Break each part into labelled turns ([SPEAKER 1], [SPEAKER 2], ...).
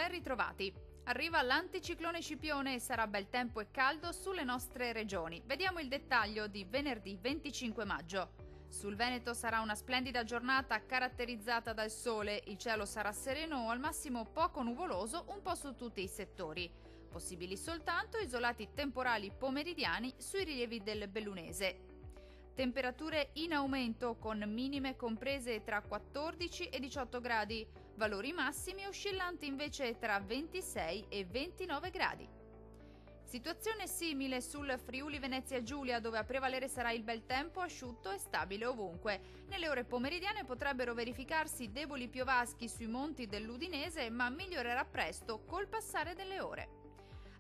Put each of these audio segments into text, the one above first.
[SPEAKER 1] ben ritrovati. Arriva l'anticiclone Scipione e sarà bel tempo e caldo sulle nostre regioni. Vediamo il dettaglio di venerdì 25 maggio. Sul Veneto sarà una splendida giornata caratterizzata dal sole, il cielo sarà sereno o al massimo poco nuvoloso un po' su tutti i settori. Possibili soltanto isolati temporali pomeridiani sui rilievi del Bellunese. Temperature in aumento con minime comprese tra 14 e 18 gradi, valori massimi oscillanti invece tra 26 e 29 gradi. Situazione simile sul Friuli Venezia Giulia, dove a prevalere sarà il bel tempo asciutto e stabile ovunque. Nelle ore pomeridiane potrebbero verificarsi deboli piovaschi sui monti dell'Udinese, ma migliorerà presto col passare delle ore.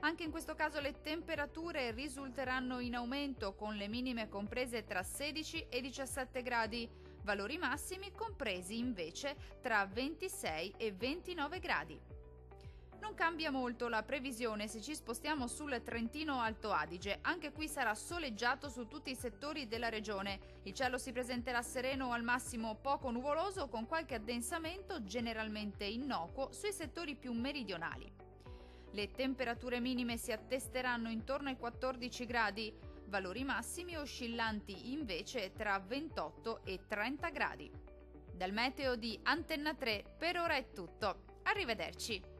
[SPEAKER 1] Anche in questo caso le temperature risulteranno in aumento con le minime comprese tra 16 e 17 gradi, valori massimi compresi invece tra 26 e 29 gradi. Non cambia molto la previsione se ci spostiamo sul Trentino Alto Adige, anche qui sarà soleggiato su tutti i settori della regione, il cielo si presenterà sereno o al massimo poco nuvoloso con qualche addensamento generalmente innocuo sui settori più meridionali. Le temperature minime si attesteranno intorno ai 14 gradi, valori massimi oscillanti invece tra 28 e 30 gradi. Dal meteo di Antenna 3 per ora è tutto. Arrivederci!